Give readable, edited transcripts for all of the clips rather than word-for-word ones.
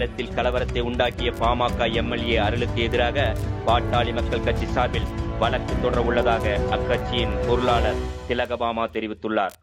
சேலத்தில் கலவரத்தை உண்டாக்கிய பாமக எம்எல்ஏ அருளுக்கு எதிராக பாட்டாளி மக்கள் கட்சி சார்பில் வழக்கு தொடர உள்ளதாக அக்கட்சியின் பொருளாளர் திலகபாமா தெரிவித்துள்ளார்.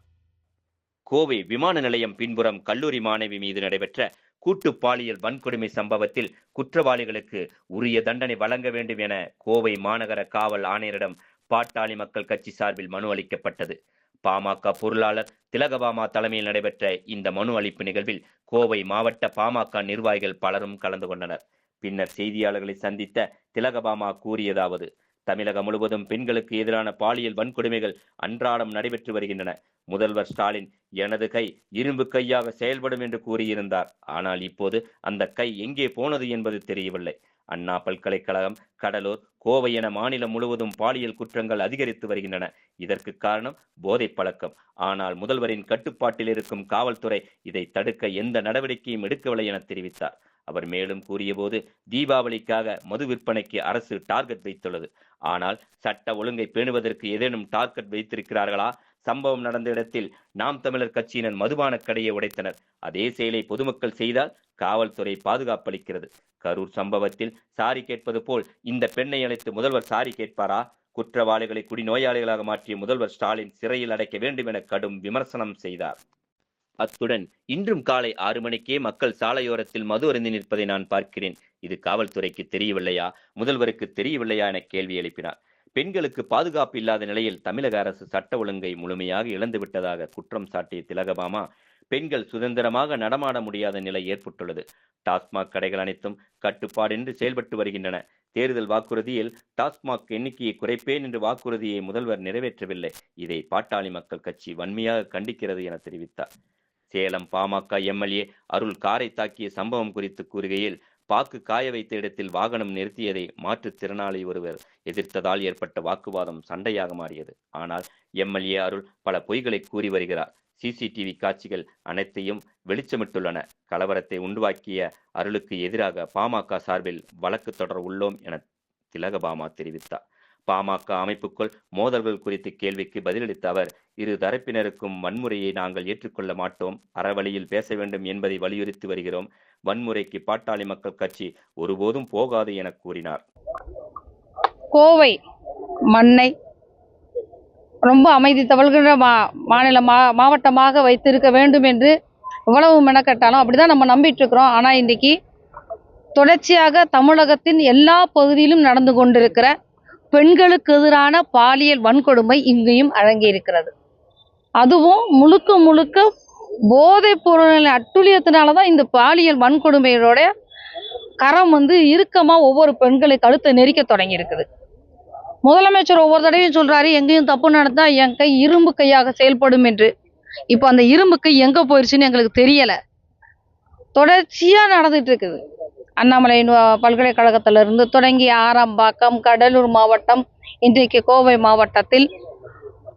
கோவை விமான நிலையம் பின்புறம் கல்லூரி மாணவி மீது நடைபெற்ற கூட்டு பாலியல் வன்கொடுமை சம்பவத்தில் குற்றவாளிகளுக்கு உரிய தண்டனை வழங்க வேண்டும் என கோவை மாநகர காவல் ஆணையரிடம் பாட்டாளி மக்கள் கட்சி சார்பில் மனு அளிக்கப்பட்டது. பாமக பொருளாளர் திலகபாமா தலைமையில் நடைபெற்ற இந்த மனு அளிப்பு நிகழ்வில் கோவை மாவட்ட பாமக நிர்வாகிகள் பலரும் கலந்து கொண்டனர். பின்னர் செய்தியாளர்களை சந்தித்த திலகபாமா கூறியதாவது: தமிழகம் முழுவதும் பெண்களுக்கு எதிரான பாலியல் வன்கொடுமைகள் அன்றாடம் நடைபெற்று வருகின்றன. முதல்வர் ஸ்டாலின் எனது கை இரும்பு கையாக செயல்படும் என்று கூறியிருந்தார். ஆனால் இப்போது அந்த கை எங்கே போனது என்பது தெரியவில்லை. அண்ணா பல்கலைக்கழகம், கடலூர், கோவை என மாநிலம் முழுவதும் பாலியல் குற்றங்கள் அதிகரித்து வருகின்றன. இதற்கு காரணம் போதை பழக்கம். ஆனால் முதல்வரின் கட்டுப்பாட்டில் இருக்கும் காவல்துறை இதை தடுக்க எந்த நடவடிக்கையும் எடுக்கவில்லை என தெரிவித்தார். அவர் மேலும் கூறியபோது, தீபாவளிக்காக மது விற்பனைக்கு அரசு டார்கெட் வைத்துள்ளது. ஆனால் சட்ட ஒழுங்கை பேணுவதற்கு ஏதேனும் டார்கெட் வைத்திருக்கிறார்களா? சம்பவம் நடந்த இடத்தில் நாம் தமிழர் கட்சியினர் மதுபான கடையை உடைத்தனர். அதே செயலை பொதுமக்கள் செய்தால் காவல்துறை பாதுகாப்பு அளிக்கிறது. கரூர் சம்பவத்தில் சாரி கேட்பது போல் இந்த பெண்ணை அழைத்து முதல்வர் சாரி கேட்பாரா? குற்றவாளிகளை குடிநோயாளிகளாக மாற்றிய முதல்வர் ஸ்டாலின் சிறையில் அடைக்க வேண்டும் என கடும் விமர்சனம் செய்தார். அத்துடன் இன்றும் காலை 6 மணிக்கே மக்கள் சாலையோரத்தில் மது அருந்தி நிற்பதை நான் பார்க்கிறேன். இது காவல்துறைக்கு தெரியவில்லையா, முதல்வருக்கு தெரியவில்லையா என கேள்வி எழுப்பினார். பெண்களுக்கு பாதுகாப்பு இல்லாத நிலையில் தமிழக அரசு சட்ட ஒழுங்கை முழுமையாக இழந்துவிட்டதாக குற்றம் சாட்டிய திலகபாமா, பெண்கள் சுதந்திரமாக நடமாட முடியாத நிலை ஏற்பட்டுள்ளது. டாஸ்மாக் கடைகள் அனைத்தும் கட்டுப்பாடின்றி செயல்பட்டு வருகின்றன. தேர்தல் வாக்குறுதியில் டாஸ்மாக் எண்ணிக்கையை குறைப்பேன் என்று வாக்குறுதியை முதல்வர் நிறைவேற்றவில்லை. இதை பாட்டாளி மக்கள் கட்சி வன்மையாக கண்டிக்கிறது என தெரிவித்தார். சேலம் பாமக எம்எல்ஏ அருள் காரை தாக்கிய சம்பவம் குறித்து கூறுகையில், பாக்கு காய வைத்த இடத்தில் வாகனம் நிறுத்தியதை மாற்றுத்திறனாளி ஒருவர் எதிர்த்ததால் ஏற்பட்ட வாக்குவாதம் சண்டையாக மாறியது. ஆனால் எம்எல்ஏ அருள் பல பொய்களை கூறி வருகிறார். சிசிடிவி காட்சிகள் அனைத்தையும் வெளிச்சமிட்டுள்ளன. கலவரத்தை உண்டாக்கிய அருளுக்கு எதிராக பாமக சார்பில் வழக்கு தொடர உள்ளோம் என திலகபாமா தெரிவித்தார். பாமக அமைப்புக்குள் மோதல்கள் குறித்து கேள்விக்கு பதிலளித்த அவர், இரு தரப்பினருக்கும் வன்முறையை நாங்கள் ஏற்றுக்கொள்ள மாட்டோம், அறவழியில் பேச வேண்டும் என்பதை வலியுறுத்தி வருகிறோம். வன்முறைக்கு பாட்டாளி மக்கள் கட்சி ஒருபோதும் போகாது என கூறினார். கோவை மண்ணை ரொம்ப அமைதி தவழ்கின்ற மாவட்டமாக வைத்திருக்க வேண்டும் என்று இவ்வளவு மெனக்கட்டாலும் அப்படிதான் நம்ம நம்பிட்டு இருக்கிறோம். ஆனா இன்றைக்கு தொடர்ச்சியாக தமிழகத்தின் எல்லா பகுதியிலும் நடந்து கொண்டிருக்கிற பெண்களுக்கு எதிரான பாலியல் வன்கொடுமை இங்கேயும் அரங்கேறியிருக்கிறது. அதுவும் முழுக்க முழுக்க போதைப் பொருளின் அட்டுழியத்தினாலதான் இந்த பாலியல் வன்கொடுமையோட கரம் இறுக்கமா ஒவ்வொரு பெண்களை கழுத்தை நெரிக்க தொடங்கி இருக்குது. முதலமைச்சர் ஒவ்வொரு தடவையும் சொல்றாரு, எங்கேயும் தப்பு நடந்தா என் கை இரும்பு கையாக செயல்படும் என்று. இப்போ அந்த இரும்பு கை எங்க போயிருச்சுன்னு எங்களுக்கு தெரியல. தொடர்ச்சியா நடந்துட்டு இருக்குது. அண்ணாமலை பல்கலைக்கழகத்திலிருந்து தொடங்கி ஆரம்பாக்கம், கடலூர் மாவட்டம், இன்றைக்கு கோவை மாவட்டத்தில்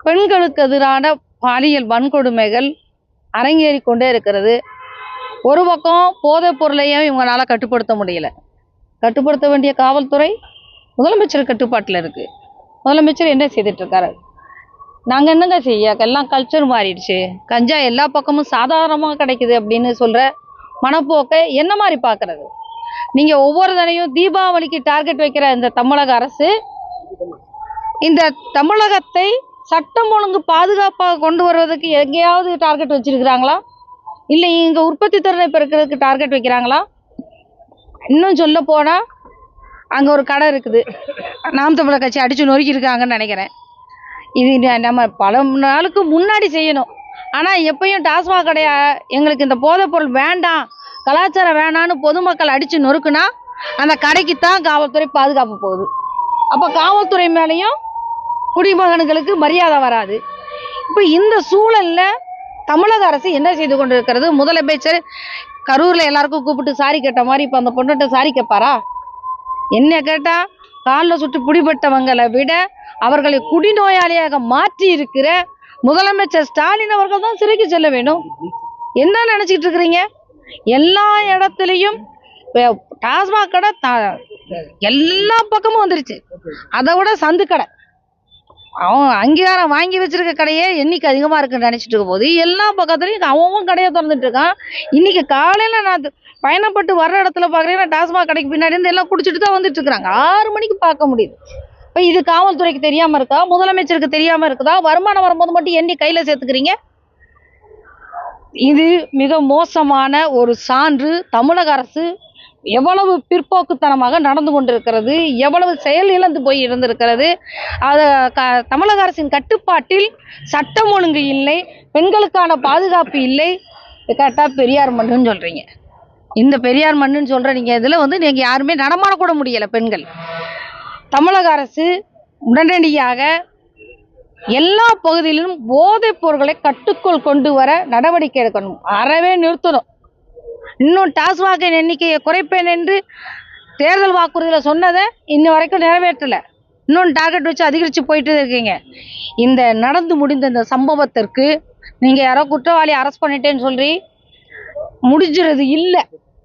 பெண்களுக்கு எதிரான பாலியல் வன்கொடுமைகள் அரங்கேறி கொண்டே இருக்கிறது. ஒரு பக்கம் போதைப் பொருளையும் இவங்களால கட்டுப்படுத்த முடியல. கட்டுப்படுத்த வேண்டிய காவல்துறை முதலமைச்சர் கட்டுப்பாட்டில் இருக்கு. முதலமைச்சர் என்ன செய்துட்டு இருக்காரு? நாங்க என்னங்க செய்ய? எல்லாம் கல்ச்சர் மாறிடுச்சு. கஞ்சா எல்லா பக்கமும் சாதாரணமாக கிடைக்குது அப்படின்னு சொல்ற மனப்போக்கை என்ன மாதிரி பாக்குறது? நீங்க ஒவ்வொரு தடையும் தீபாவளிக்கு டார்கெட் வைக்கிற இந்த தமிழக அரசு இந்த தமிழகத்தை சட்டம் ஒழுங்கு பாதுகாப்பாக கொண்டு வருவதற்கு எங்கேயாவது டார்கெட் வச்சிருக்கிறாங்களா? இல்லை இங்க உற்பத்தி திறனை பெருக்கிறதுக்கு டார்கெட் வைக்கிறாங்களா? இன்னும் சொல்ல போனா அங்க ஒரு கடை இருக்குது, நாம் தமிழர் கட்சி அடிச்சு நொறுக்கி இருக்காங்கன்னு நினைக்கிறேன். இது நம்ம பல நாளுக்கு முன்னாடி செய்யணும். ஆனா எப்பயும் டாஸ்மாக் கடையா எங்களுக்கு இந்த போதைப் பொருள் வேண்டாம், கலாச்சாரம் வேணான்னு பொதுமக்கள் அடிச்சு நொறுக்குனா அந்த கடைக்கு தான் காவல்துறை பாதுகாப்பு போகுது. அப்ப காவல்துறை மேலேயும் குடிமகன்களுக்கு மரியாதை வராது. இப்ப இந்த சூழல்ல தமிழக அரசு என்ன செய்து கொண்டிருக்கிறது? முதலமைச்சர் கரூர்ல எல்லாருக்கும் கூப்பிட்டு சாரி கேட்ட மாதிரி இப்ப அந்த பொண்ணுகிட்ட சாரி கேட்பாரா? என்ன கேட்டா, காலில் சுட்டு பிடிபட்டவங்களை விட அவர்களை குடிநோயாளியாக மாற்றி இருக்கிற முதலமைச்சர் ஸ்டாலின் அவர்கள் தான் சிறைக்கு செல்ல வேண்டும். என்ன நினைச்சிட்டு இருக்கிறீங்க? எல்லா இடத்துலையும் டாஸ்மாக் கடை எல்லா பக்கமும் வந்துருச்சு. அதை விட சந்து கடை, அவன் அங்கீகாரம் வாங்கி வச்சிருக்க கடையே எண்ணிக்கை அதிகமா இருக்குன்னு நினைச்சிட்டு இருக்கும் போது எல்லா பக்கத்துலையும் அவன் கடையை திறந்துட்டு இருக்கான். இன்னைக்கு காலையில நான் பயணப்பட்டு வர்ற இடத்துல பார்க்குறீங்கன்னா டாஸ்மாக் கடைக்கு பின்னாடி இருந்து எல்லாம் குடிச்சிட்டு தான் வந்துட்டு இருக்கிறாங்க. 6 மணிக்கு பார்க்க முடியுது. இப்போ இது காவல்துறைக்கு தெரியாமல் இருக்கா, முதலமைச்சருக்கு தெரியாமல் இருக்குதா? வருமானம் வரும்போது மட்டும் எண்ணி கையில் சேர்த்துக்கிறீங்க. இது மிக மோசமான ஒரு சான்று. தமிழக அரசு எவ்வளவு பிற்போக்குத்தனமாக நடந்து கொண்டிருக்கிறது, எவ்வளவு செயல் இழந்து போய் இருந்திருக்கிறது. அது தமிழக அரசின் கட்டுப்பாட்டில் சட்டம் ஒழுங்கு இல்லை, பெண்களுக்கான பாதுகாப்பு இல்லை. கேட்டால் பெரியார் மண்ணுன்னு சொல்கிறீங்க. இந்த பெரியார் மண்ணுன்னு சொல்கிற நீங்கள் இதில் நீங்கள் யாருமே நடமாடக்கூட முடியலை பெண்கள். தமிழக அரசு உடனடியாக எல்லா பகுதியிலும் போதைப் பொருட்களை கட்டுக்குள் கொண்டு வர நடவடிக்கை எடுக்கணும், அறவே நிறுத்தணும். இன்னும் டாஸ்மாகின் எண்ணிக்கையை குறைப்பேன் என்று தேர்தல் வாக்குறுதியில் சொன்னதை இன்ன வரைக்கும் நிறைவேற்றலை. இன்னும் டார்கெட் வச்சு அதிகரித்து போயிட்டு இருக்கீங்க. இந்த நடந்து முடிந்த இந்த சம்பவத்திற்கு நீங்கள் யாரோ குற்றவாளி அரெஸ்ட் பண்ணிட்டேன்னு சொல்லி முடிஞ்சிறது இல்லை.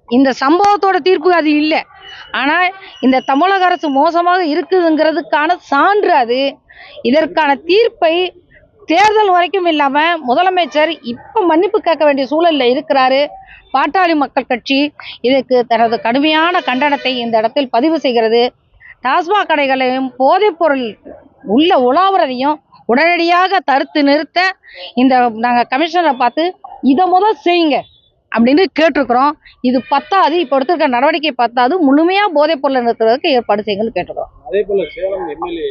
இந்த சம்பவத்தோட தீர்ப்பு அது இல்லை. ஆனால் இந்த தமிழக அரசு மோசமாக இருக்குதுங்கிறதுக்கான சான்று அது. இதற்கான தீர்ப்பை தேர்தல் வரைக்கும் இல்லாமல் முதலமைச்சர் இப்போ மன்னிப்பு கேட்க வேண்டிய சூழலில் இருக்கிறாரு. பாட்டாளி மக்கள் கட்சி இதுக்கு தனது கடுமையான கண்டனத்தை இந்த இடத்தில் பதிவு செய்கிறது. டாஸ்மாக் கடைகளையும் போதைப்பொருள் உள்ள உலாவுறதையும் உடனடியாக தடுத்து நிறுத்த இந்த நாங்கள் கமிஷனரை பார்த்து இதை முதல் செய்யுங்க அப்படின்னு கேட்டிருக்கிறோம். இது பத்தாது, இப்போ எடுத்துருக்க நடவடிக்கை பத்தாது, முழுமையாக போதைப் பொருளை நிறுத்துறதுக்கு ஏற்பாடு செய்யுங்கன்னு கேட்டிருக்கிறோம். அதே போல சேலம் எம்எல்ஏ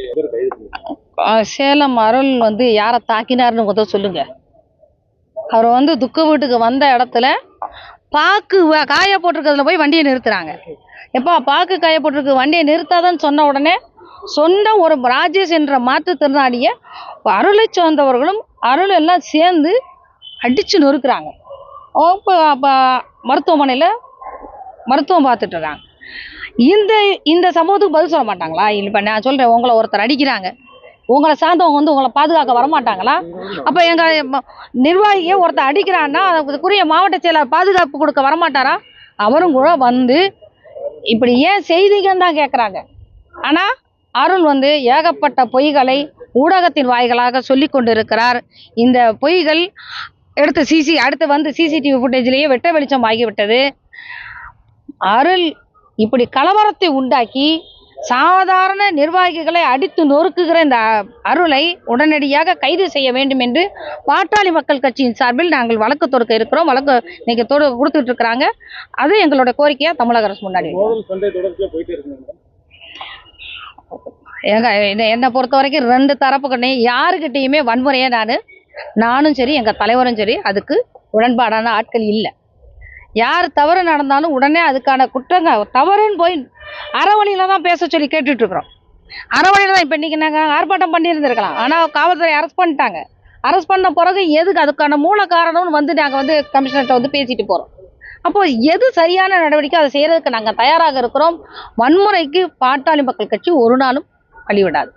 சேலம் அருள் யாரை தாக்கினார்னு முதல் சொல்லுங்க. அவர் துக்க வீட்டுக்கு வந்த இடத்துல பாக்கு காய போட்டிருக்கிறதுல போய் வண்டியை நிறுத்துறாங்க. எப்போ பாக்கு காய போட்டிருக்கு வண்டியை நிறுத்தாதான்னு சொன்ன உடனே சொன்ன ஒரு ராஜேஷ் என்ற மாற்றுத்திறனாளியை அருளை சேர்ந்தவர்களும் அருள் எல்லாம் சேர்ந்து அடித்து நொறுக்குறாங்க. இப்போ மருத்துவமனையில் மருத்துவம் பார்த்துட்டு இருக்காங்க. இந்த சம்பவத்துக்கு பதில் சொல்ல மாட்டாங்களா? இப்போ நான் சொல்கிறேன், உங்களை ஒருத்தர் அடிக்கிறாங்க, உங்களை சார்ந்தவங்க உங்களை பாதுகாக்க வரமாட்டாங்களா? அப்போ எங்கள் நிர்வாகியை ஒருத்தர் அடிக்கிறான்னா அதுக்குரிய மாவட்ட செயலர் பாதுகாப்பு கொடுக்க வரமாட்டாரா? அவரும் கூட இப்படி ஏன் செய்திங்கன்னு தான் கேட்குறாங்க. ஆனால் அருள் ஏகப்பட்ட பொய்களை ஊடகத்தின் வாய்களாக சொல்லி கொண்டு இருக்கிறார். இந்த பொய்கள் அடுத்து சிசிடிவி ஃபுட்டேஜ்லேயே வெட்ட வெளிச்சம் ஆகிவிட்டது. அருள் இப்படி கலவரத்தை உண்டாக்கி சாதாரண நிர்வாகிகளை அடித்து நொறுக்குகிற இந்த அருளை உடனடியாக கைது செய்ய வேண்டும் என்று பாட்டாளி மக்கள் கட்சியின் சார்பில் நாங்கள் வழக்கு தொடுக்க இருக்கிறோம். வழக்கு இன்னைக்கு கொடுத்துட்டு இருக்கிறாங்க. அது எங்களோட கோரிக்கையா தமிழக அரசு முன்னாடி. என்னை பொறுத்த வரைக்கும் 2 தரப்புக்கிட்டையும் யாருக்கிட்டையுமே வன்முறையை நானும் சரி எங்கள் தலைவரும் சரி அதுக்கு உடன்பாடான ஆட்கள் இல்லை. யார் தவறு நடந்தாலும் உடனே அதுக்கான குற்றங்க தவறுன்னு போய் அறவழியில் தான் பேச சொல்லி கேட்டுட்ருக்குறோம். அறவழியில் தான் இப்போ இன்றைக்கி நாங்கள் ஆர்ப்பாட்டம் பண்ணியிருந்துருக்கலாம். ஆனால் காவல்துறை அரெஸ்ட் பண்ணிட்டாங்க. அரெஸ்ட் பண்ண பிறகு எதுக்கு அதுக்கான மூல காரணம்னு நாங்கள் கமிஷனர்கிட்ட பேசிட்டு போகிறோம். அப்போது எது சரியான நடவடிக்கை அதை செய்கிறதுக்கு நாங்கள் தயாராக இருக்கிறோம். வன்முறைக்கு பாட்டாளி மக்கள் கட்சி ஒரு நாளும் வழிவிடாது.